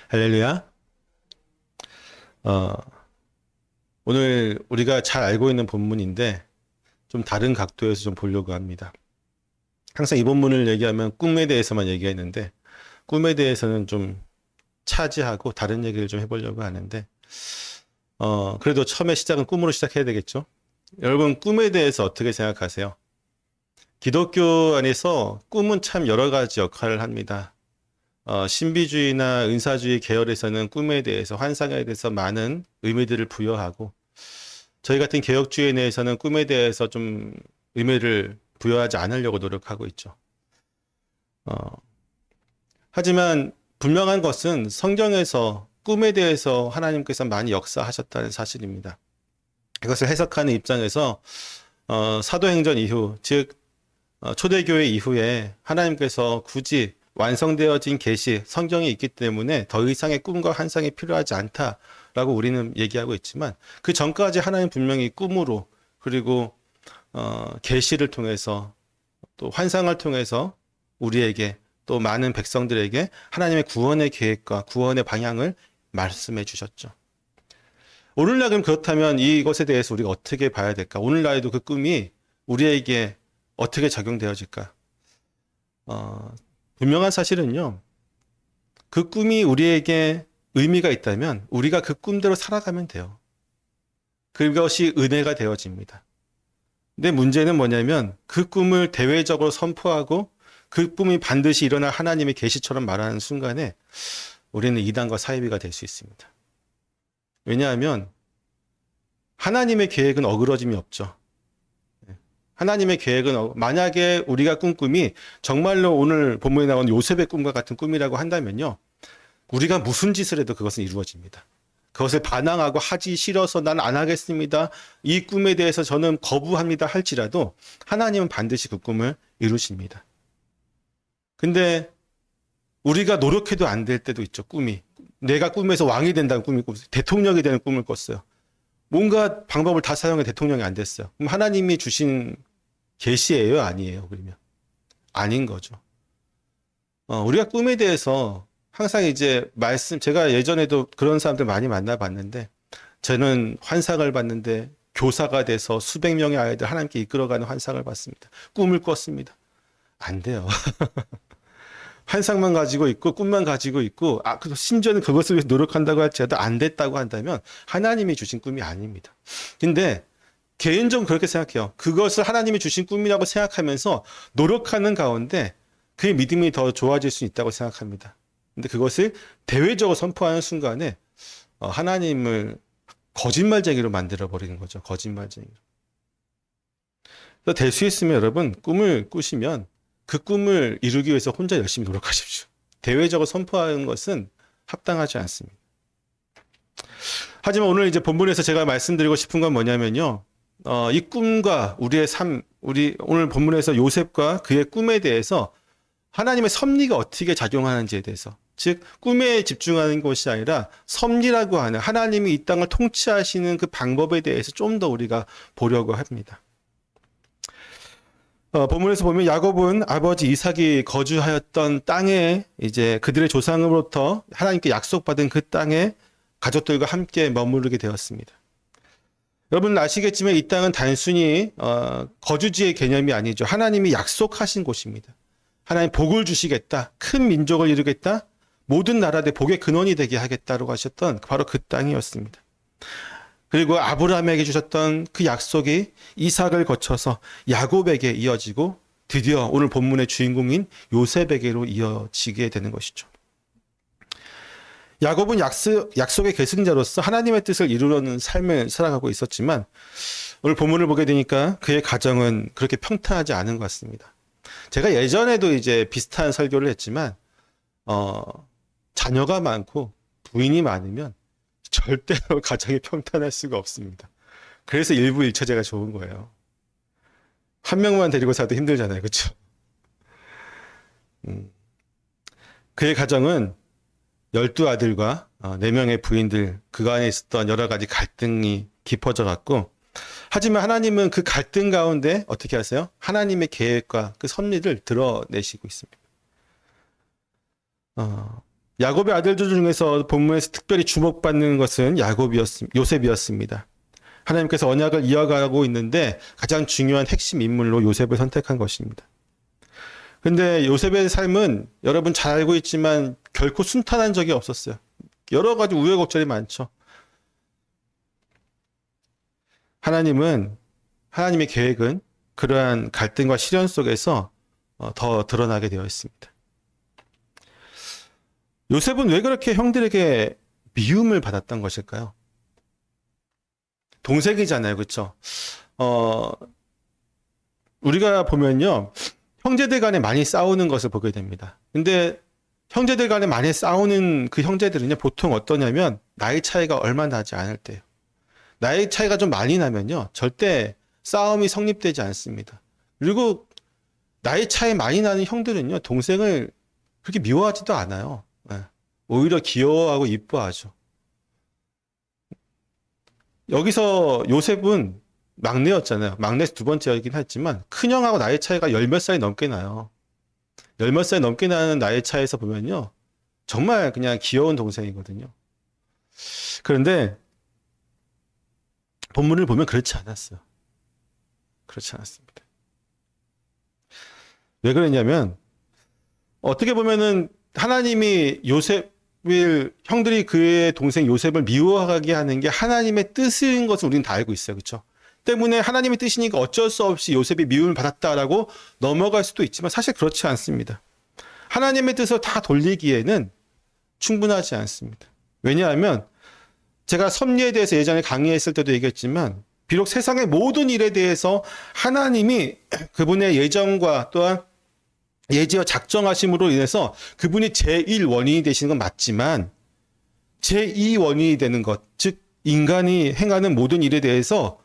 할렐루야. 어, 오늘 우리가 잘 알고 있는 본문인데 좀 다른 각도에서 좀 보려고 합니다. 항상 이 본문을 얘기하면 꿈에 대해서만 얘기했는데 꿈에 대해서는 좀 차지하고 다른 얘기를 좀 해보려고 하는데 그래도 처음에 시작은 꿈으로 시작해야 되겠죠? 여러분 꿈에 대해서 어떻게 생각하세요? 기독교 안에서 꿈은 참 여러 가지 역할을 합니다. 신비주의나 은사주의 계열에서는 꿈에 대해서 환상에 대해서 많은 의미들을 부여하고 저희 같은 개혁주의 내에서는 꿈에 대해서 좀 의미를 부여하지 않으려고 노력하고 있죠. 어, 하지만 분명한 것은 성경에서 꿈에 대해서 하나님께서 많이 역사하셨다는 사실입니다. 이것을 해석하는 입장에서 사도행전 이후, 즉 초대교회 이후에 하나님께서 굳이 완성되어진 계시, 성경이 있기 때문에 더 이상의 꿈과 환상이 필요하지 않다라고 우리는 얘기하고 있지만 그 전까지 하나님 분명히 꿈으로 그리고 계시를 통해서 또 환상을 통해서 우리에게 또 많은 백성들에게 하나님의 구원의 계획과 구원의 방향을 말씀해 주셨죠. 오늘날 그럼 그렇다면 이것에 대해서 우리가 어떻게 봐야 될까? 오늘날에도 그 꿈이 우리에게 어떻게 적용되어질까? 분명한 사실은요. 그 꿈이 우리에게 의미가 있다면 우리가 그 꿈대로 살아가면 돼요. 그것이 은혜가 되어집니다. 근데 문제는 뭐냐면 그 꿈을 대외적으로 선포하고 그 꿈이 반드시 일어날 하나님의 계시처럼 말하는 순간에 우리는 이단과 사이비가 될 수 있습니다. 왜냐하면 하나님의 계획은 어그러짐이 없죠. 하나님의 계획은 만약에 우리가 꾼 꿈이 정말로 오늘 본문에 나온 요셉의 꿈과 같은 꿈이라고 한다면요. 우리가 무슨 짓을 해도 그것은 이루어집니다. 그것을 반항하고 하기 싫어서 난 안 하겠습니다. 이 꿈에 대해서 저는 거부합니다 할지라도 하나님은 반드시 그 꿈을 이루십니다. 근데 우리가 노력해도 안 될 때도 있죠. 꿈이. 내가 꿈에서 왕이 된다는 꿈을 꿨어요. 대통령이 되는 꿈을 꿨어요. 뭔가 방법을 다 사용해 대통령이 안 됐어요. 그럼 하나님이 주신 계시예요? 아니에요? 그러면 아닌 거죠. 우리가 꿈에 대해서 항상 이제 제가 예전에도 그런 사람들 많이 만나봤는데 저는 환상을 봤는데 교사가 돼서 수백 명의 아이들 하나님께 이끌어가는 환상을 봤습니다. 꿈을 꿨습니다. 안 돼요. 환상만 가지고 있고 꿈만 가지고 있고 심지어는 그것을 위해서 노력한다고 할지라도 안 됐다고 한다면 하나님이 주신 꿈이 아닙니다. 근데 개인적으로 그렇게 생각해요. 그것을 하나님이 주신 꿈이라고 생각하면서 노력하는 가운데 그의 믿음이 더 좋아질 수 있다고 생각합니다. 근데 그것을 대외적으로 선포하는 순간에 하나님을 거짓말쟁이로 만들어 버리는 거죠. 거짓말쟁이로. 될 수 있으면 여러분 꿈을 꾸시면 그 꿈을 이루기 위해서 혼자 열심히 노력하십시오. 대외적으로 선포하는 것은 합당하지 않습니다. 하지만 오늘 이제 본문에서 제가 말씀드리고 싶은 건 뭐냐면요. 이 꿈과 우리의 삶, 오늘 본문에서 요셉과 그의 꿈에 대해서 하나님의 섭리가 어떻게 작용하는지에 대해서, 즉 꿈에 집중하는 것이 아니라 섭리라고 하는 하나님이 이 땅을 통치하시는 그 방법에 대해서 좀 더 우리가 보려고 합니다. 본문에서 보면 야곱은 아버지 이삭이 거주하였던 땅에 이제 그들의 조상으로부터 하나님께 약속받은 그 땅에 가족들과 함께 머무르게 되었습니다. 여러분 아시겠지만 이 땅은 단순히 거주지의 개념이 아니죠. 하나님이 약속하신 곳입니다. 하나님 복을 주시겠다. 큰 민족을 이루겠다. 모든 나라들 복의 근원이 되게 하겠다라고 하셨던 바로 그 땅이었습니다. 그리고 아브라함에게 주셨던 그 약속이 이삭을 거쳐서 야곱에게 이어지고 드디어 오늘 본문의 주인공인 요셉에게로 이어지게 되는 것이죠. 야곱은 약속의 계승자로서 하나님의 뜻을 이루려는 삶을 살아가고 있었지만 오늘 본문을 보게 되니까 그의 가정은 그렇게 평탄하지 않은 것 같습니다. 제가 예전에도 이제 비슷한 설교를 했지만 자녀가 많고 부인이 많으면 절대로 가정이 평탄할 수가 없습니다. 그래서 일부 일처제가 좋은 거예요. 한 명만 데리고 살도 힘들잖아요. 그렇죠? 그의 가정은 12아들과 4명의 부인들 그간에 있었던 여러 가지 갈등이 깊어져 갔고 하지만 하나님은 그 갈등 가운데 어떻게 하세요? 하나님의 계획과 그 섭리를 드러내시고 있습니다. 야곱의 아들들 중에서 본문에서 특별히 주목받는 것은 요셉이었습니다. 하나님께서 언약을 이어가고 있는데 가장 중요한 핵심 인물로 요셉을 선택한 것입니다. 근데 요셉의 삶은 여러분 잘 알고 있지만 결코 순탄한 적이 없었어요. 여러 가지 우여곡절이 많죠. 하나님의 계획은 그러한 갈등과 시련 속에서 더 드러나게 되어 있습니다. 요셉은 왜 그렇게 형들에게 미움을 받았던 것일까요? 동생이잖아요, 그렇죠? 우리가 보면요, 형제들 간에 많이 싸우는 것을 보게 됩니다. 근데 형제들 간에 많이 싸우는 그 형제들은요, 보통 어떠냐면 나이 차이가 얼마 나지 않을 때요. 나이 차이가 좀 많이 나면요, 절대 싸움이 성립되지 않습니다. 그리고 나이 차이 많이 나는 형들은요, 동생을 그렇게 미워하지도 않아요. 오히려 귀여워하고 이뻐하죠. 여기서 요셉은 막내였잖아요. 막내에서 두 번째이긴 했지만 큰형하고 나이 차이가 열 몇 살이 넘게 나요. 열 몇 살이 넘게 나는 나이 차이에서 보면요, 정말 그냥 귀여운 동생이거든요. 그런데 본문을 보면 그렇지 않았어요. 그렇지 않았습니다. 왜 그랬냐면 어떻게 보면은 하나님이 형들이 그의 동생 요셉을 미워하게 하는 게 하나님의 뜻인 것을 우리는 다 알고 있어요. 그렇죠? 때문에 하나님의 뜻이니까 어쩔 수 없이 요셉이 미움을 받았다라고 넘어갈 수도 있지만 사실 그렇지 않습니다. 하나님의 뜻을 다 돌리기에는 충분하지 않습니다. 왜냐하면 제가 섭리에 대해서 예전에 강의했을 때도 얘기했지만 비록 세상의 모든 일에 대해서 하나님이 그분의 예정과 또한 예지와 작정하심으로 인해서 그분이 제1원인이 되시는 건 맞지만 제2원인이 되는 것, 즉 인간이 행하는 모든 일에 대해서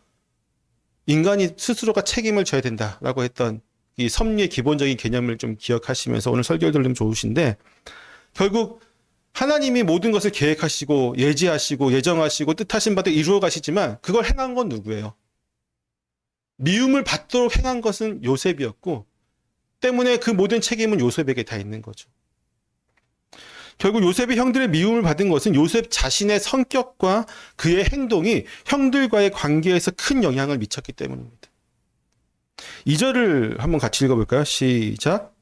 인간이 스스로가 책임을 져야 된다라고 했던 이 섭리의 기본적인 개념을 좀 기억하시면서 오늘 설교를 들으면 좋으신데, 결국 하나님이 모든 것을 계획하시고 예지하시고 예정하시고 뜻하신 바대로 이루어 가시지만 그걸 행한 건 누구예요? 미움을 받도록 행한 것은 요셉이었고, 때문에 그 모든 책임은 요셉에게 다 있는 거죠. 결국 요셉이 형들의 미움을 받은 것은 요셉 자신의 성격과 그의 행동이 형들과의 관계에서 큰 영향을 미쳤기 때문입니다. 2절을 한번 같이 읽어볼까요? 시작.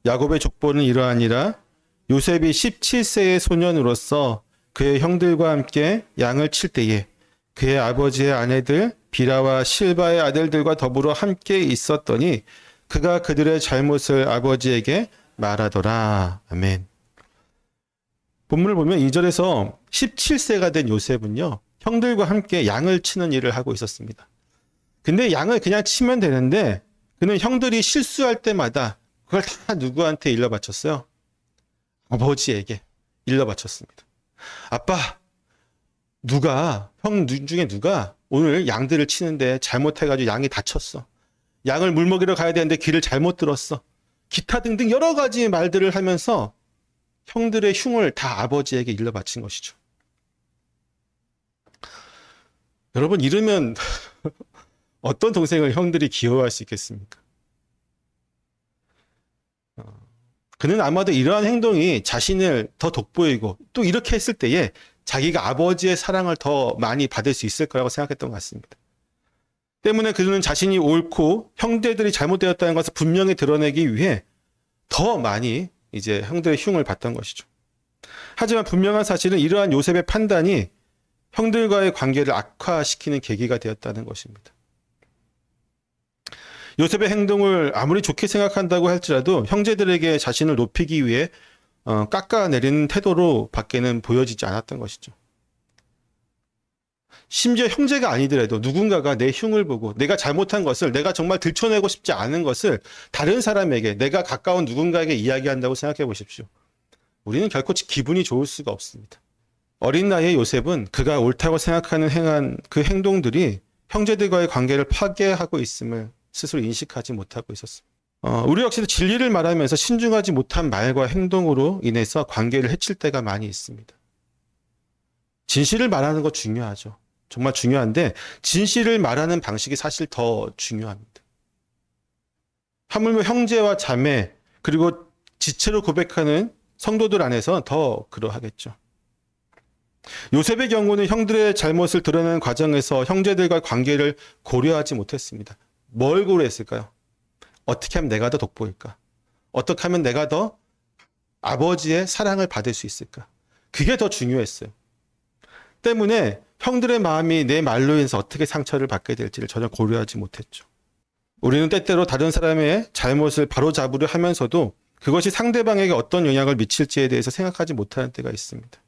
야곱의 족보는 이러하니라. 요셉이 17세의 소년으로서 그의 형들과 함께 양을 칠 때에 그의 아버지의 아내들 비라와 실바의 아들들과 더불어 함께 있었더니 그가 그들의 잘못을 아버지에게 말하더라. 아멘. 본문을 보면 2절에서 17세가 된 요셉은요, 형들과 함께 양을 치는 일을 하고 있었습니다. 근데 양을 그냥 치면 되는데 그는 형들이 실수할 때마다 그걸 다 누구한테 일러 바쳤어요? 아버지에게 일러 바쳤습니다. 아빠, 형 중에 누가 오늘 양들을 치는데 잘못해가지고 양이 다쳤어. 양을 물 먹이러 가야 되는데 길을 잘못 들었어. 기타 등등 여러 가지 말들을 하면서 형들의 흉을 다 아버지에게 일러 바친 것이죠. 여러분, 이러면 어떤 동생을 형들이 귀여워할 수 있겠습니까? 그는 아마도 이러한 행동이 자신을 더 돋보이고 또 이렇게 했을 때에 자기가 아버지의 사랑을 더 많이 받을 수 있을 거라고 생각했던 것 같습니다. 때문에 그는 자신이 옳고 형제들이 잘못되었다는 것을 분명히 드러내기 위해 더 많이 이제 형들의 흉을 받던 것이죠. 하지만 분명한 사실은 이러한 요셉의 판단이 형들과의 관계를 악화시키는 계기가 되었다는 것입니다. 요셉의 행동을 아무리 좋게 생각한다고 할지라도 형제들에게 자신을 높이기 위해 깎아내리는 태도로 밖에는 보여지지 않았던 것이죠. 심지어 형제가 아니더라도 누군가가 내 흉을 보고 내가 잘못한 것을, 내가 정말 들춰내고 싶지 않은 것을 다른 사람에게, 내가 가까운 누군가에게 이야기한다고 생각해 보십시오. 우리는 결코 기분이 좋을 수가 없습니다. 어린 나이의 요셉은 그가 옳다고 생각하는 행한 그 행동들이 형제들과의 관계를 파괴하고 있음을 스스로 인식하지 못하고 있었습니다. 우리 역시도 진리를 말하면서 신중하지 못한 말과 행동으로 인해서 관계를 해칠 때가 많이 있습니다. 진실을 말하는 거 중요하죠. 정말 중요한데 진실을 말하는 방식이 사실 더 중요합니다. 하물며 형제와 자매, 그리고 지체로 고백하는 성도들 안에서 더 그러하겠죠. 요셉의 경우는 형들의 잘못을 드러내는 과정에서 형제들과 관계를 고려하지 못했습니다. 뭘 고려했을까요? 어떻게 하면 내가 더 돋보일까? 어떻게 하면 내가 더 아버지의 사랑을 받을 수 있을까? 그게 더 중요했어요. 때문에 형들의 마음이 내 말로 인해서 어떻게 상처를 받게 될지를 전혀 고려하지 못했죠. 우리는 때때로 다른 사람의 잘못을 바로잡으려 하면서도 그것이 상대방에게 어떤 영향을 미칠지에 대해서 생각하지 못하는 때가 있습니다.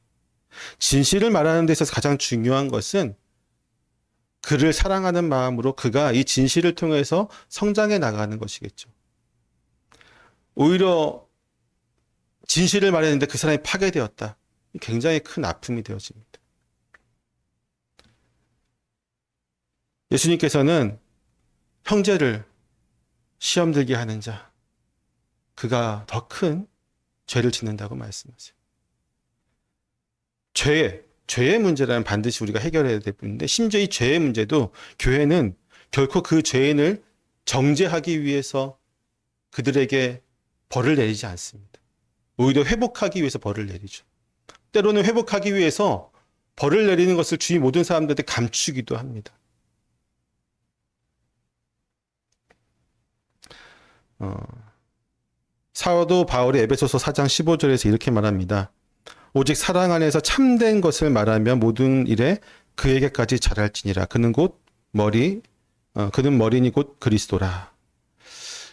진실을 말하는 데 있어서 가장 중요한 것은 그를 사랑하는 마음으로 그가 이 진실을 통해서 성장해 나가는 것이겠죠. 오히려 진실을 말했는데 그 사람이 파괴되었다. 굉장히 큰 아픔이 되어집니다. 예수님께서는 형제를 시험 들게 하는 자, 그가 더 큰 죄를 짓는다고 말씀하세요. 죄의 문제라면 반드시 우리가 해결해야 될 뿐인데, 심지어 이 죄의 문제도 교회는 결코 그 죄인을 정죄하기 위해서 그들에게 벌을 내리지 않습니다. 오히려 회복하기 위해서 벌을 내리죠. 때로는 회복하기 위해서 벌을 내리는 것을 주위 모든 사람들한테 감추기도 합니다. 사도 바울이 에베소서 4장 15절에서 이렇게 말합니다. 오직 사랑 안에서 참된 것을 말하며 모든 일에 그에게까지 잘할지니라. 그는 머리니 곧 그리스도라.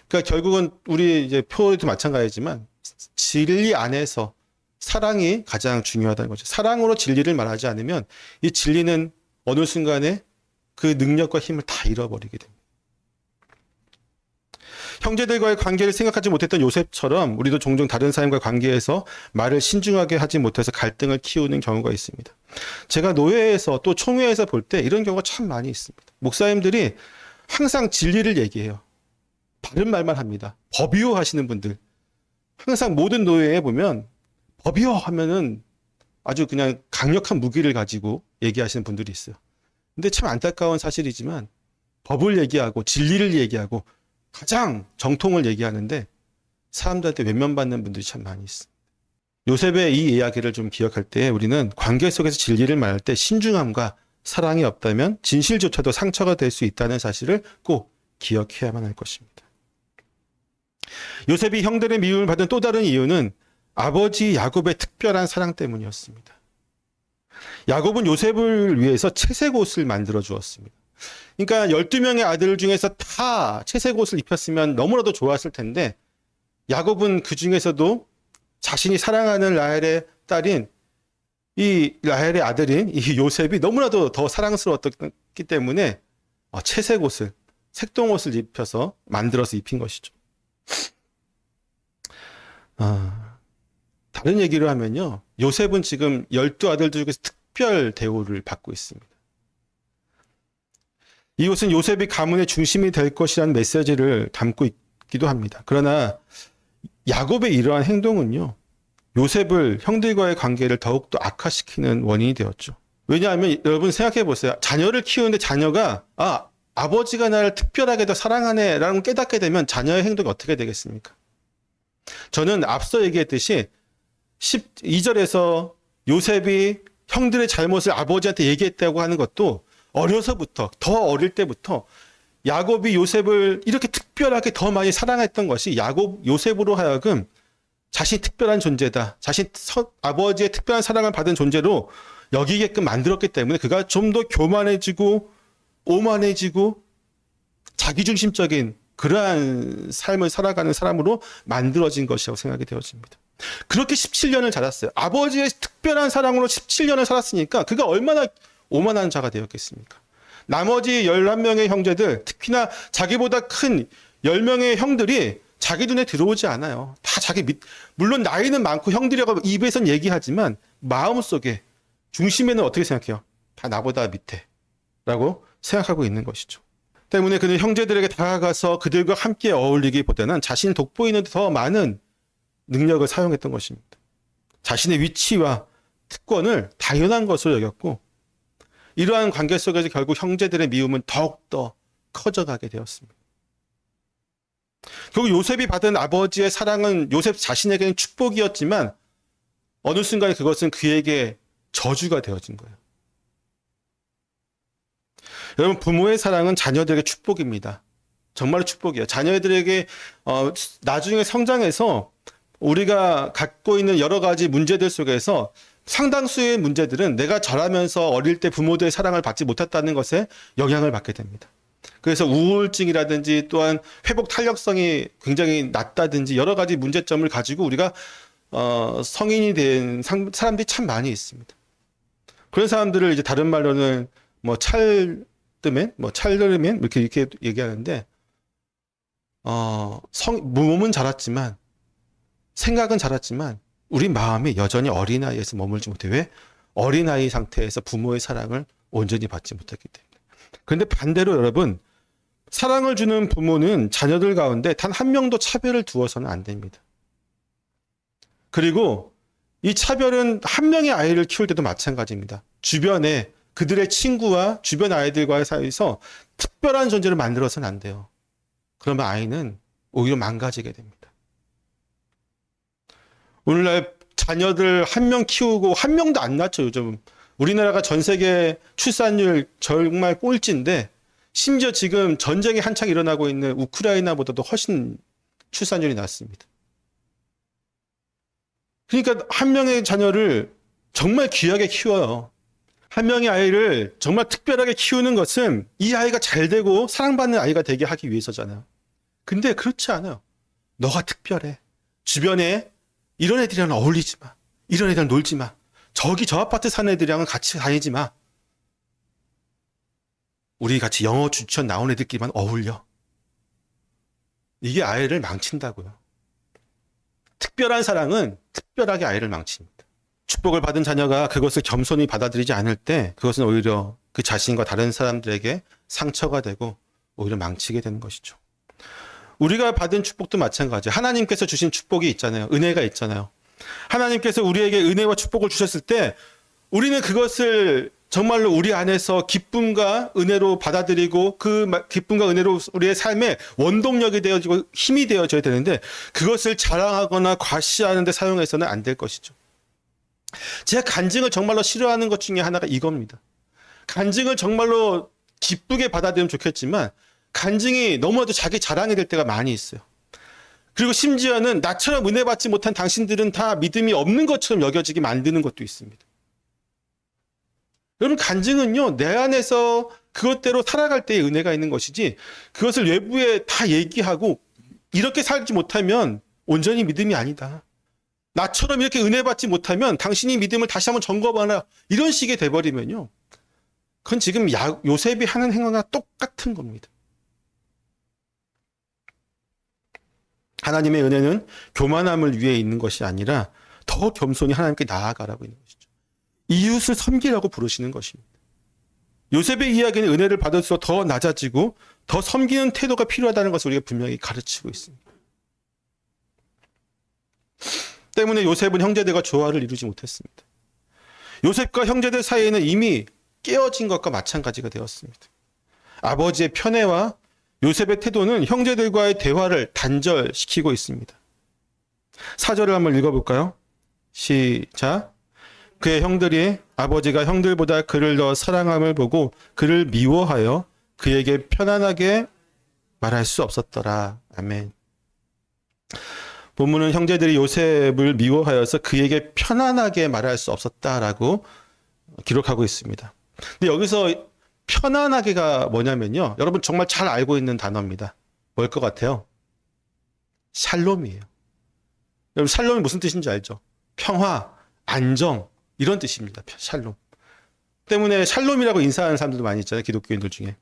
그러니까 결국은 우리 이제 표에도 마찬가지지만 진리 안에서 사랑이 가장 중요하다는 거죠. 사랑으로 진리를 말하지 않으면 이 진리는 어느 순간에 그 능력과 힘을 다 잃어버리게 됩니다. 형제들과의 관계를 생각하지 못했던 요셉처럼 우리도 종종 다른 사람과 관계에서 말을 신중하게 하지 못해서 갈등을 키우는 경우가 있습니다. 제가 노회에서 또 총회에서 볼 때 이런 경우가 참 많이 있습니다. 목사님들이 항상 진리를 얘기해요. 바른 말만 합니다. 법이요 하시는 분들. 항상 모든 노회에 보면 법이요 하면은 아주 그냥 강력한 무기를 가지고 얘기하시는 분들이 있어요. 근데 참 안타까운 사실이지만 법을 얘기하고 진리를 얘기하고 가장 정통을 얘기하는데 사람들한테 외면받는 분들이 참 많이 있습니다. 요셉의 이 이야기를 좀 기억할 때 우리는 관계 속에서 진리를 말할 때 신중함과 사랑이 없다면 진실조차도 상처가 될 수 있다는 사실을 꼭 기억해야만 할 것입니다. 요셉이 형들의 미움을 받은 또 다른 이유는 아버지 야곱의 특별한 사랑 때문이었습니다. 야곱은 요셉을 위해서 채색 옷을 만들어 주었습니다. 그러니까 12명의 아들 중에서 다 채색 옷을 입혔으면 너무나도 좋았을 텐데 야곱은 그 중에서도 자신이 사랑하는 라헬의 딸인 이 라헬의 아들인 이 요셉이 너무나도 더 사랑스러웠기 때문에 채색 옷을, 색동옷을 입혀서 만들어서 입힌 것이죠. 다른 얘기를 하면요. 요셉은 지금 12아들 중에서 특별 대우를 받고 있습니다. 이 옷은 요셉이 가문의 중심이 될 것이라는 메시지를 담고 있기도 합니다. 그러나 야곱의 이러한 행동은요. 요셉을 형들과의 관계를 더욱더 악화시키는 원인이 되었죠. 왜냐하면 여러분 생각해 보세요. 자녀를 키우는데 자녀가 아버지가 나를 특별하게 더 사랑하네 라는 걸 깨닫게 되면 자녀의 행동이 어떻게 되겠습니까? 저는 앞서 얘기했듯이 12절에서 요셉이 형들의 잘못을 아버지한테 얘기했다고 하는 것도 어려서부터, 더 어릴 때부터 야곱이 요셉을 이렇게 특별하게 더 많이 사랑했던 것이 요셉으로 하여금 자신이 특별한 존재다. 아버지의 특별한 사랑을 받은 존재로 여기게끔 만들었기 때문에 그가 좀 더 교만해지고 오만해지고 자기중심적인 그러한 삶을 살아가는 사람으로 만들어진 것이라고 생각이 되어집니다. 그렇게 17년을 자랐어요. 아버지의 특별한 사랑으로 17년을 살았으니까 그가 얼마나 오만한 자가 되었겠습니까? 나머지 11명의 형제들, 특히나 자기보다 큰 10명의 형들이 자기 눈에 들어오지 않아요. 다 물론 나이는 많고 형들이라고 입에선 얘기하지만 마음속에 중심에는 어떻게 생각해요? 다 나보다 밑에 라고 생각하고 있는 것이죠. 때문에 그는 형제들에게 다가가서 그들과 함께 어울리기보다는 자신을 돋보이는 더 많은 능력을 사용했던 것입니다. 자신의 위치와 특권을 당연한 것으로 여겼고 이러한 관계 속에서 결국 형제들의 미움은 더욱더 커져가게 되었습니다. 결국 요셉이 받은 아버지의 사랑은 요셉 자신에게는 축복이었지만 어느 순간에 그것은 그에게 저주가 되어진 거예요. 여러분, 부모의 사랑은 자녀들에게 축복입니다. 정말로 축복이에요. 자녀들에게 나중에 성장해서 우리가 갖고 있는 여러 가지 문제들 속에서 상당수의 문제들은 내가 자라면서 어릴 때 부모들의 사랑을 받지 못했다는 것에 영향을 받게 됩니다. 그래서 우울증이라든지 또한 회복 탄력성이 굉장히 낮다든지 여러 가지 문제점을 가지고 우리가 성인이 된 사람들이 참 많이 있습니다. 그런 사람들을 이제 다른 말로는 뭐 찰드맨 이렇게 얘기하는데 몸은 자랐지만 생각은 자랐지만 우리 마음이 여전히 어린아이에서 머물지 못해. 왜? 어린아이 상태에서 부모의 사랑을 온전히 받지 못했기 때문에. 그런데 반대로 여러분, 사랑을 주는 부모는 자녀들 가운데 단 한 명도 차별을 두어서는 안 됩니다. 그리고 이 차별은 한 명의 아이를 키울 때도 마찬가지입니다. 주변에 그들의 친구와 주변 아이들과의 사이에서 특별한 존재를 만들어서는 안 돼요. 그러면 아이는 오히려 망가지게 됩니다. 오늘날 자녀들 한 명 키우고 한 명도 안 낳죠, 요즘. 우리나라가 전 세계 출산율 정말 꼴찌인데 심지어 지금 전쟁이 한창 일어나고 있는 우크라이나보다도 훨씬 출산율이 낮습니다. 그러니까 한 명의 자녀를 정말 귀하게 키워요. 한 명의 아이를 정말 특별하게 키우는 것은 이 아이가 잘 되고 사랑받는 아이가 되게 하기 위해서잖아요. 근데 그렇지 않아요. 너가 특별해. 주변에 이런 애들이랑 어울리지 마. 이런 애들이랑 놀지 마. 저기 저 아파트 사는 애들이랑은 같이 다니지 마. 우리 같이 영어 유치원 나온 애들끼리만 어울려. 이게 아이를 망친다고요. 특별한 사랑은 특별하게 아이를 망칩니다. 축복을 받은 자녀가 그것을 겸손히 받아들이지 않을 때 그것은 오히려 그 자신과 다른 사람들에게 상처가 되고 오히려 망치게 되는 것이죠. 우리가 받은 축복도 마찬가지예요. 하나님께서 주신 축복이 있잖아요. 은혜가 있잖아요. 하나님께서 우리에게 은혜와 축복을 주셨을 때 우리는 그것을 정말로 우리 안에서 기쁨과 은혜로 받아들이고 그 기쁨과 은혜로 우리의 삶의 원동력이 되어지고 힘이 되어져야 되는데 그것을 자랑하거나 과시하는 데 사용해서는 안 될 것이죠. 제가 간증을 정말로 싫어하는 것 중에 하나가 이겁니다. 간증을 정말로 기쁘게 받아들이면 좋겠지만 간증이 너무나도 자기 자랑이 될 때가 많이 있어요. 그리고 심지어는 나처럼 은혜 받지 못한 당신들은 다 믿음이 없는 것처럼 여겨지게 만드는 것도 있습니다. 여러분, 간증은요, 내 안에서 그것대로 살아갈 때의 은혜가 있는 것이지 그것을 외부에 다 얘기하고 이렇게 살지 못하면 온전히 믿음이 아니다. 나처럼 이렇게 은혜 받지 못하면 당신이 믿음을 다시 한번 점검하라. 이런 식이 돼버리면요. 그건 지금 요셉이 하는 행위와 똑같은 겁니다. 하나님의 은혜는 교만함을 위해 있는 것이 아니라 더 겸손히 하나님께 나아가라고 있는 것이죠. 이웃을 섬기라고 부르시는 것입니다. 요셉의 이야기는 은혜를 받을수록 더 낮아지고 더 섬기는 태도가 필요하다는 것을 우리가 분명히 가르치고 있습니다. 때문에 요셉은 형제들과 조화를 이루지 못했습니다. 요셉과 형제들 사이에는 이미 깨어진 것과 마찬가지가 되었습니다. 아버지의 편애와 요셉의 태도는 형제들과의 대화를 단절시키고 있습니다. 4절을 한번 읽어볼까요? 시작. 그의 형들이 아버지가 형들보다 그를 더 사랑함을 보고 그를 미워하여 그에게 편안하게 말할 수 없었더라. 아멘. 본문은 형제들이 요셉을 미워하여서 그에게 편안하게 말할 수 없었다라고 기록하고 있습니다. 근데 여기서 편안하게가 뭐냐면요. 여러분 정말 잘 알고 있는 단어입니다. 뭘 것 같아요? 샬롬이에요. 여러분 샬롬이 무슨 뜻인지 알죠? 평화, 안정 이런 뜻입니다. 샬롬. 때문에 샬롬이라고 인사하는 사람들도 많이 있잖아요. 기독교인들 중에.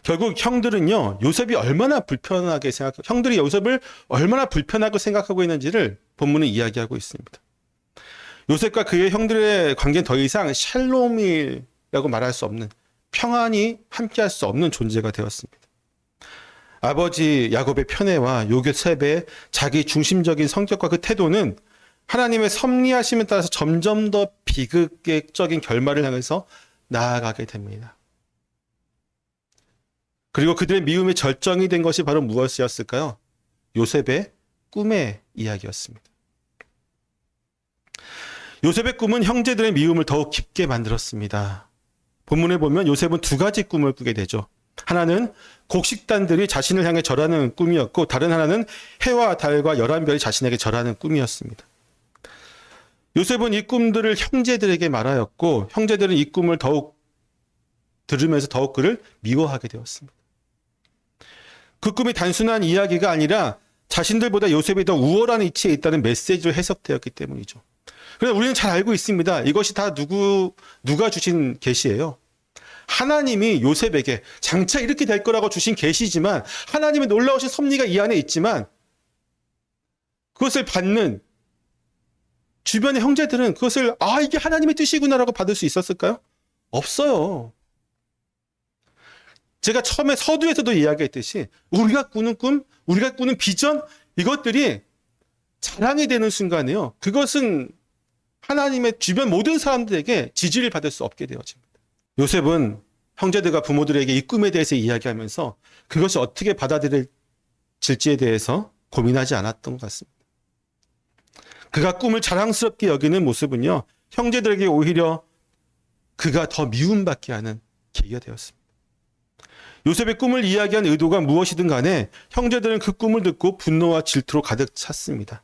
결국 형들은요. 요셉이 얼마나 불편하게 형들이 요셉을 얼마나 불편하게 생각하고 있는지를 본문은 이야기하고 있습니다. 요셉과 그의 형들의 관계는 더 이상 샬롬이라고 말할 수 없는 평안이 함께할 수 없는 존재가 되었습니다. 아버지 야곱의 편애와 요셉의 자기 중심적인 성격과 그 태도는 하나님의 섭리하심에 따라서 점점 더 비극적인 결말을 향해서 나아가게 됩니다. 그리고 그들의 미움의 절정이 된 것이 바로 무엇이었을까요? 요셉의 꿈의 이야기였습니다. 요셉의 꿈은 형제들의 미움을 더욱 깊게 만들었습니다. 본문에 보면 요셉은 두 가지 꿈을 꾸게 되죠. 하나는 곡식단들이 자신을 향해 절하는 꿈이었고, 다른 하나는 해와 달과 11별이 자신에게 절하는 꿈이었습니다. 요셉은 이 꿈들을 형제들에게 말하였고, 형제들은 이 꿈을 더욱 들으면서 더욱 그를 미워하게 되었습니다. 그 꿈이 단순한 이야기가 아니라 자신들보다 요셉이 더 우월한 위치에 있다는 메시지로 해석되었기 때문이죠. 그러나 우리는 잘 알고 있습니다. 이것이 다 누가 주신 계시예요. 하나님이 요셉에게 장차 이렇게 될 거라고 주신 계시지만, 하나님의 놀라우신 섭리가 이 안에 있지만, 그것을 받는 주변의 형제들은 그것을 이게 하나님의 뜻이구나라고 받을 수 있었을까요? 없어요. 제가 처음에 서두에서도 이야기했듯이 우리가 꾸는 꿈, 우리가 꾸는 비전, 이것들이 자랑이 되는 순간에요, 그것은 하나님의 주변 모든 사람들에게 지지를 받을 수 없게 되어집니다. 요셉은 형제들과 부모들에게 이 꿈에 대해서 이야기하면서 그것이 어떻게 받아들일지에 대해서 고민하지 않았던 것 같습니다. 그가 꿈을 자랑스럽게 여기는 모습은요, 형제들에게 오히려 그가 더 미움받게 하는 계기가 되었습니다. 요셉의 꿈을 이야기한 의도가 무엇이든 간에 형제들은 그 꿈을 듣고 분노와 질투로 가득 찼습니다.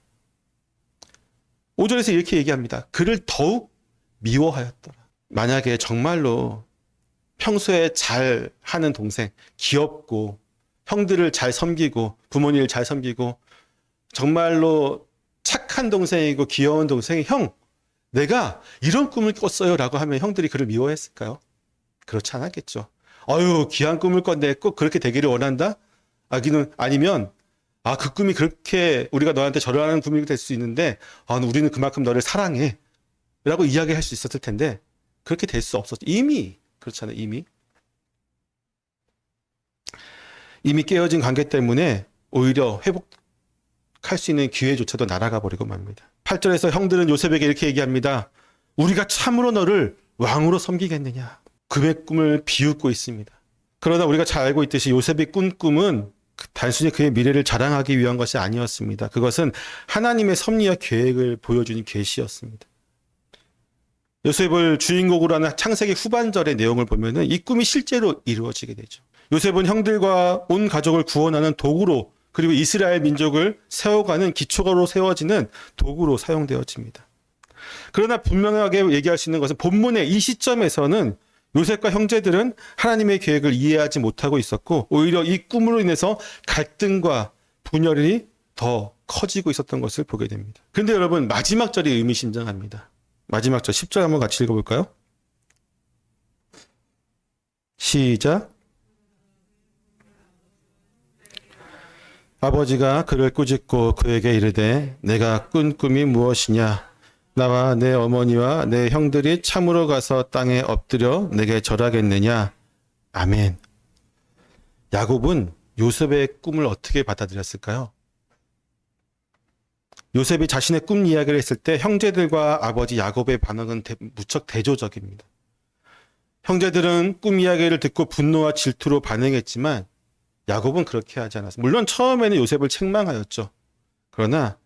5절에서 이렇게 얘기합니다. 그를 더욱 미워하였더라. 만약에 정말로 평소에 잘 하는 동생, 귀엽고 형들을 잘 섬기고 부모님을 잘 섬기고 정말로 착한 동생이고 귀여운 동생이, 형, 내가 이런 꿈을 꿨어요 라고 하면 형들이 그를 미워했을까요? 그렇지 않았겠죠. 귀한 꿈을 꿨네, 꼭 그렇게 되기를 원한다? 아니면 그 꿈이 그렇게 우리가 너한테 절하는 꿈이 될 수 있는데 우리는 그만큼 너를 사랑해 라고 이야기할 수 있었을 텐데, 그렇게 될 수 없었죠. 이미 그렇잖아요. 이미 깨어진 관계 때문에 오히려 회복할 수 있는 기회조차도 날아가 버리고 맙니다. 8절에서 형들은 요셉에게 이렇게 얘기합니다. 우리가 참으로 너를 왕으로 섬기겠느냐. 그의 꿈을 비웃고 있습니다. 그러나 우리가 잘 알고 있듯이 요셉이 꾼 꿈은 단순히 그의 미래를 자랑하기 위한 것이 아니었습니다. 그것은 하나님의 섭리와 계획을 보여주는 계시였습니다. 요셉을 주인공으로 하는 창세기 후반절의 내용을 보면은 이 꿈이 실제로 이루어지게 되죠. 요셉은 형들과 온 가족을 구원하는 도구로, 그리고 이스라엘 민족을 세워가는 기초로 세워지는 도구로 사용되어집니다. 그러나 분명하게 얘기할 수 있는 것은 본문의 이 시점에서는 요셉과 형제들은 하나님의 계획을 이해하지 못하고 있었고, 오히려 이 꿈으로 인해서 갈등과 분열이 더 커지고 있었던 것을 보게 됩니다. 그런데 여러분, 마지막 절이 의미심장합니다. 마지막 절 10절 한번 같이 읽어볼까요? 시작. 아버지가 그를 꾸짖고 그에게 이르되 내가 꾼 꿈이 무엇이냐? 나와 내 어머니와 내 형들이 참으로 가서 땅에 엎드려 내게 절하겠느냐? 아멘. 야곱은 요셉의 꿈을 어떻게 받아들였을까요? 요셉이 자신의 꿈 이야기를 했을 때 형제들과 아버지 야곱의 반응은 무척 대조적입니다. 형제들은 꿈 이야기를 듣고 분노와 질투로 반응했지만 야곱은 그렇게 하지 않았습니다. 물론 처음에는 요셉을 책망하였죠. 그러나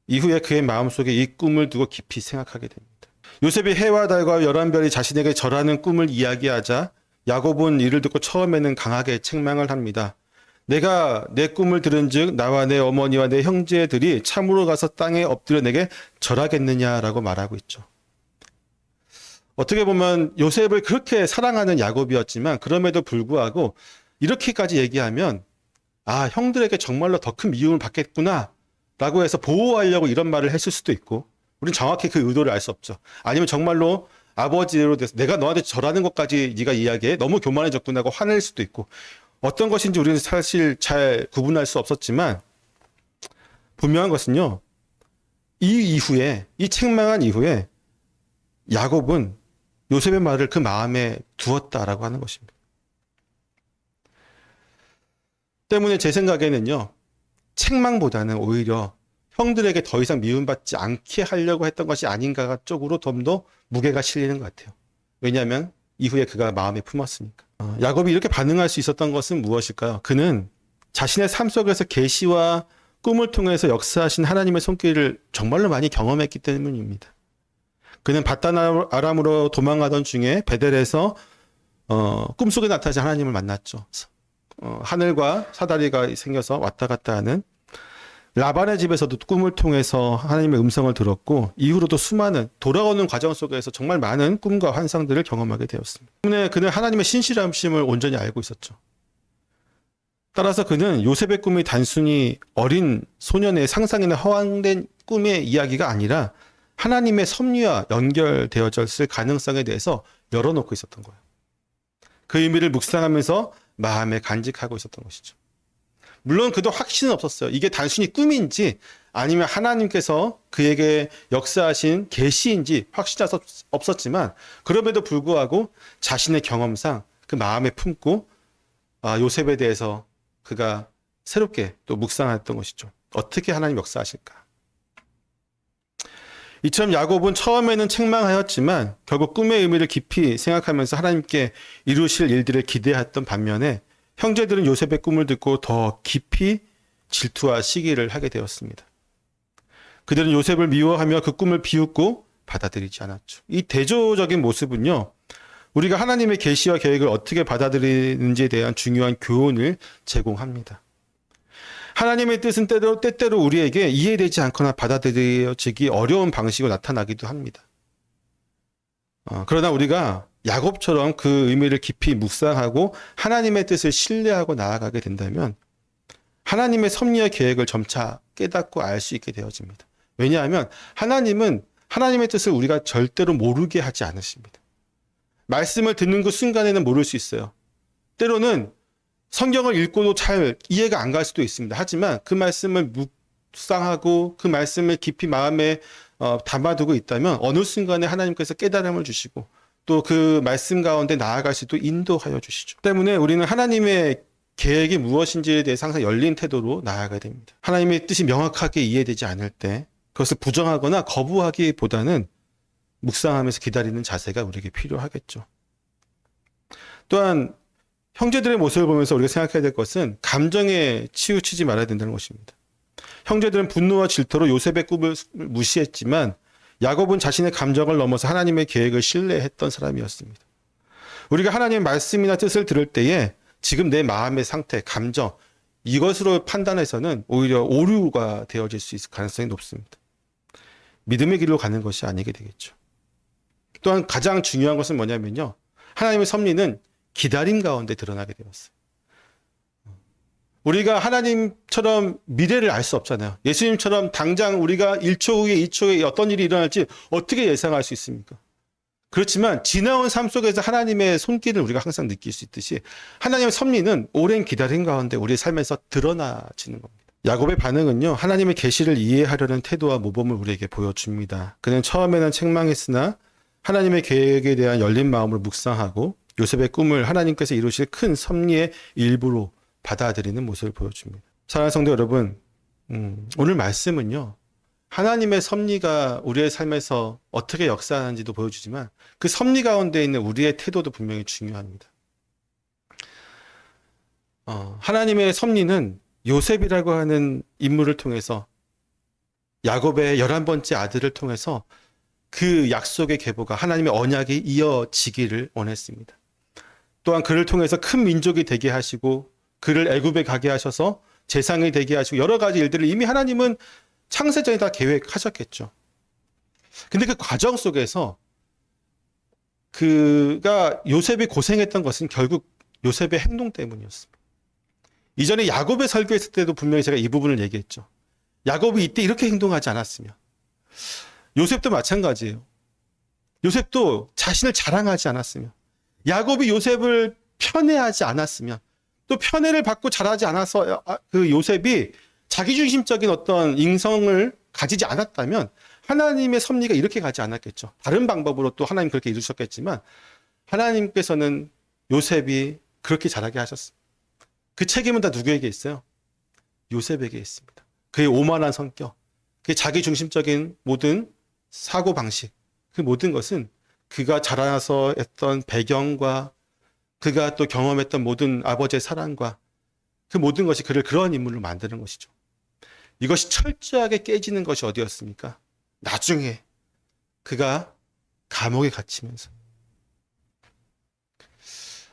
이후에 그의 마음속에 이 꿈을 두고 깊이 생각하게 됩니다. 요셉이 해와 달과 11별이 자신에게 절하는 꿈을 이야기하자 야곱은 이를 듣고 처음에는 강하게 책망을 합니다. 내가 내 꿈을 들은즉 나와 내 어머니와 내 형제들이 참으로 가서 땅에 엎드려 내게 절하겠느냐라고 말하고 있죠. 어떻게 보면 요셉을 그렇게 사랑하는 야곱이었지만 그럼에도 불구하고 이렇게까지 얘기하면 형들에게 정말로 더 큰 미움을 받겠구나 라고 해서 보호하려고 이런 말을 했을 수도 있고, 우린 정확히 그 의도를 알 수 없죠. 아니면 정말로 아버지로 돼서 내가 너한테 절하는 것까지 네가 이야기해, 너무 교만해졌구나 하고 화낼 수도 있고, 어떤 것인지 우리는 사실 잘 구분할 수 없었지만 분명한 것은요, 이 책망한 이후에 야곱은 요셉의 말을 그 마음에 두었다라고 하는 것입니다. 때문에 제 생각에는요, 책망보다는 오히려 형들에게 더 이상 미움받지 않게 하려고 했던 것이 아닌가 쪽으로 좀 더 무게가 실리는 것 같아요. 왜냐하면 이후에 그가 마음에 품었으니까. 야곱이 이렇게 반응할 수 있었던 것은 무엇일까요? 그는 자신의 삶 속에서 계시와 꿈을 통해서 역사하신 하나님의 손길을 정말로 많이 경험했기 때문입니다. 그는 바단 아람으로 도망가던 중에 베델에서 꿈속에 나타나신 하나님을 만났죠. 하늘과 사다리가 생겨서 왔다 갔다 하는 라반의 집에서도 꿈을 통해서 하나님의 음성을 들었고 이후로도 수많은 돌아오는 과정 속에서 정말 많은 꿈과 환상들을 경험하게 되었습니다. 때문에 그는 하나님의 신실하심을 온전히 알고 있었죠. 따라서 그는 요셉의 꿈이 단순히 어린 소년의 상상이나 허황된 꿈의 이야기가 아니라 하나님의 섭리와 연결되어졌을 가능성에 대해서 열어놓고 있었던 거예요. 그 의미를 묵상하면서 마음에 간직하고 있었던 것이죠. 물론 그도 확신은 없었어요. 이게 단순히 꿈인지 아니면 하나님께서 그에게 역사하신 계시인지 확신이 없었지만 그럼에도 불구하고 자신의 경험상 그 마음에 품고 요셉에 대해서 그가 새롭게 또 묵상했던 것이죠. 어떻게 하나님 역사하실까? 이처럼 야곱은 처음에는 책망하였지만 결국 꿈의 의미를 깊이 생각하면서 하나님께 이루실 일들을 기대했던 반면에 형제들은 요셉의 꿈을 듣고 더 깊이 질투와 시기를 하게 되었습니다. 그들은 요셉을 미워하며 그 꿈을 비웃고 받아들이지 않았죠. 이 대조적인 모습은요, 우리가 하나님의 계시와 계획을 어떻게 받아들이는지에 대한 중요한 교훈을 제공합니다. 하나님의 뜻은 때때로 우리에게 이해되지 않거나 받아들여지기 어려운 방식으로 나타나기도 합니다. 그러나 우리가 야곱처럼 그 의미를 깊이 묵상하고 하나님의 뜻을 신뢰하고 나아가게 된다면 하나님의 섭리와 계획을 점차 깨닫고 알 수 있게 되어집니다. 왜냐하면 하나님은 하나님의 뜻을 우리가 절대로 모르게 하지 않으십니다. 말씀을 듣는 그 순간에는 모를 수 있어요. 때로는 성경을 읽고도 잘 이해가 안 갈 수도 있습니다. 하지만 그 말씀을 묵상하고 그 말씀을 깊이 마음에 담아두고 있다면 어느 순간에 하나님께서 깨달음을 주시고 또 그 말씀 가운데 나아갈 수 있도록 인도하여 주시죠. 때문에 우리는 하나님의 계획이 무엇인지에 대해서 항상 열린 태도로 나아가야 됩니다. 하나님의 뜻이 명확하게 이해되지 않을 때 그것을 부정하거나 거부하기보다는 묵상하면서 기다리는 자세가 우리에게 필요하겠죠. 또한 형제들의 모습을 보면서 우리가 생각해야 될 것은 감정에 치우치지 말아야 된다는 것입니다. 형제들은 분노와 질투로 요셉의 꿈을 무시했지만 야곱은 자신의 감정을 넘어서 하나님의 계획을 신뢰했던 사람이었습니다. 우리가 하나님의 말씀이나 뜻을 들을 때에 지금 내 마음의 상태, 감정 이것으로 판단해서는 오히려 오류가 되어질 수 있을 가능성이 높습니다. 믿음의 길로 가는 것이 아니게 되겠죠. 또한 가장 중요한 것은 뭐냐면요. 하나님의 섭리는 기다림 가운데 드러나게 되었어요. 우리가 하나님처럼 미래를 알 수 없잖아요. 예수님처럼 당장 우리가 1초 후에 2초 후에 어떤 일이 일어날지 어떻게 예상할 수 있습니까? 그렇지만 지나온 삶 속에서 하나님의 손길을 우리가 항상 느낄 수 있듯이 하나님의 섭리는 오랜 기다림 가운데 우리의 삶에서 드러나지는 겁니다. 야곱의 반응은요. 하나님의 계시를 이해하려는 태도와 모범을 우리에게 보여줍니다. 그는 처음에는 책망했으나 하나님의 계획에 대한 열린 마음으로 묵상하고 요셉의 꿈을 하나님께서 이루실 큰 섭리의 일부로 받아들이는 모습을 보여줍니다. 사랑하는 성도 여러분, 오늘 말씀은요. 하나님의 섭리가 우리의 삶에서 어떻게 역사하는지도 보여주지만 그 섭리 가운데 있는 우리의 태도도 분명히 중요합니다. 하나님의 섭리는 요셉이라고 하는 인물을 통해서 야곱의 11번째 아들을 통해서 그 약속의 계보가 하나님의 언약이 이어지기를 원했습니다. 또한 그를 통해서 큰 민족이 되게 하시고 그를 애굽에 가게 하셔서 재상이 되게 하시고 여러 가지 일들을 이미 하나님은 창세전에 다 계획하셨겠죠. 근데 그 과정 속에서 그가 요셉이 고생했던 것은 결국 요셉의 행동 때문이었습니다. 이전에 야곱의 설교했을 때도 분명히 제가 이 부분을 얘기했죠. 야곱이 이때 이렇게 행동하지 않았으면 요셉도 마찬가지예요. 요셉도 자신을 자랑하지 않았으면 야곱이 요셉을 편애하지 않았으면 또 편애를 받고 자라지 않아서 그 요셉이 자기중심적인 어떤 인성을 가지지 않았다면 하나님의 섭리가 이렇게 가지 않았겠죠. 다른 방법으로 또 하나님 그렇게 이루셨겠지만 하나님께서는 요셉이 그렇게 자라게 하셨습니다. 그 책임은 다 누구에게 있어요? 요셉에게 있습니다. 그의 오만한 성격, 그의 자기중심적인 모든 사고방식, 그 모든 것은 그가 자라서 했던 배경과 그가 또 경험했던 모든 아버지의 사랑과 그 모든 것이 그를 그런 인물로 만드는 것이죠. 이것이 철저하게 깨지는 것이 어디였습니까? 나중에 그가 감옥에 갇히면서.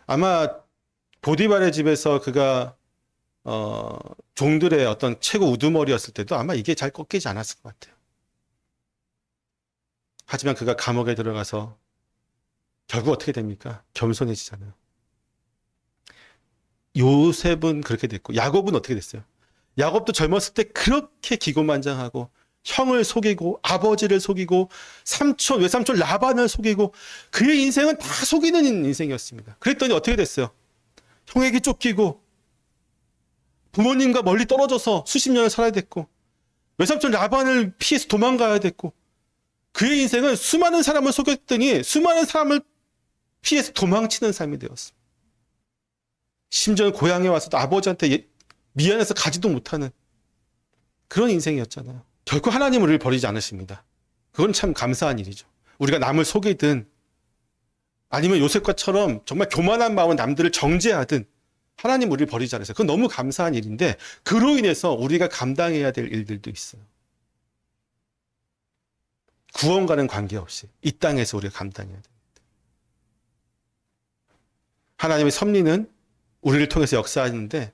아마 보디발의 집에서 그가 종들의 어떤 최고 우두머리였을 때도 아마 이게 잘 꺾이지 않았을 것 같아요. 하지만 그가 감옥에 들어가서 결국 어떻게 됩니까? 겸손해지잖아요. 요셉은 그렇게 됐고 야곱은 어떻게 됐어요? 야곱도 젊었을 때 그렇게 기고만장하고 형을 속이고 아버지를 속이고 삼촌 외삼촌 라반을 속이고 그의 인생은 다 속이는 인생이었습니다. 그랬더니 어떻게 됐어요? 형에게 쫓기고 부모님과 멀리 떨어져서 수십 년을 살아야 됐고 외삼촌 라반을 피해서 도망가야 됐고 그의 인생은 수많은 사람을 속였더니 수많은 사람을 피해서 도망치는 삶이 되었습니다. 심지어 고향에 와서도 아버지한테 미안해서 가지도 못하는 그런 인생이었잖아요. 결코 하나님은 우리를 버리지 않으십니다. 그건 참 감사한 일이죠. 우리가 남을 속이든 아니면 요셉과처럼 정말 교만한 마음은 남들을 정죄하든 하나님 우리를 버리지 않으세요. 그건 너무 감사한 일인데 그로 인해서 우리가 감당해야 될 일들도 있어요. 구원과는 관계없이 이 땅에서 우리가 감당해야 됩니다. 하나님의 섭리는 우리를 통해서 역사하는데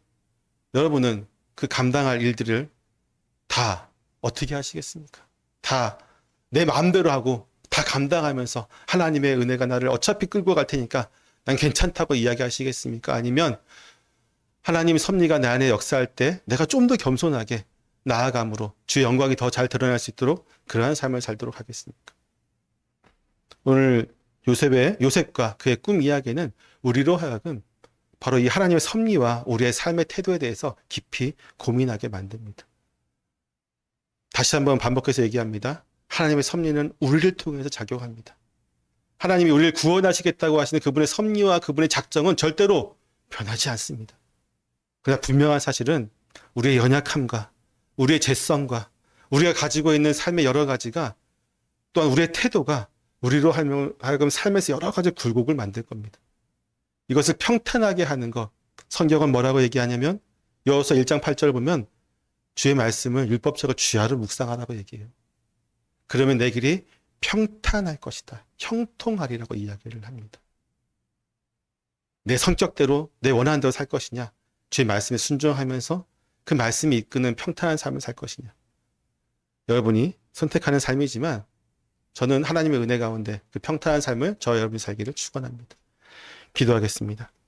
여러분은 그 감당할 일들을 다 어떻게 하시겠습니까? 다 내 마음대로 하고 다 감당하면서 하나님의 은혜가 나를 어차피 끌고 갈 테니까 난 괜찮다고 이야기하시겠습니까? 아니면 하나님의 섭리가 내 안에 역사할 때 내가 좀 더 겸손하게 나아감으로 주의 영광이 더 잘 드러날 수 있도록 그러한 삶을 살도록 하겠습니까? 오늘 요셉과 그의 꿈 이야기는 우리로 하여금 바로 이 하나님의 섭리와 우리의 삶의 태도에 대해서 깊이 고민하게 만듭니다. 다시 한번 반복해서 얘기합니다. 하나님의 섭리는 우리를 통해서 작용합니다. 하나님이 우리를 구원하시겠다고 하시는 그분의 섭리와 그분의 작정은 절대로 변하지 않습니다. 그러나 분명한 사실은 우리의 연약함과 우리의 죄성과 우리가 가지고 있는 삶의 여러 가지가 또한 우리의 태도가 우리로 하여금 삶에서 여러 가지 굴곡을 만들 겁니다. 이것을 평탄하게 하는 것, 성경은 뭐라고 얘기하냐면 여호수아 1장 8절을 보면 주의 말씀을 율법적으로 주야로 묵상하라고 얘기해요. 그러면 내 길이 평탄할 것이다. 형통하리라고 이야기를 합니다. 내 성격대로 내 원하는 대로 살 것이냐, 주의 말씀에 순종하면서 그 말씀이 이끄는 평탄한 삶을 살 것이냐. 여러분이 선택하는 삶이지만 저는 하나님의 은혜 가운데 그 평탄한 삶을 저와 여러분이 살기를 축원합니다. 기도하겠습니다.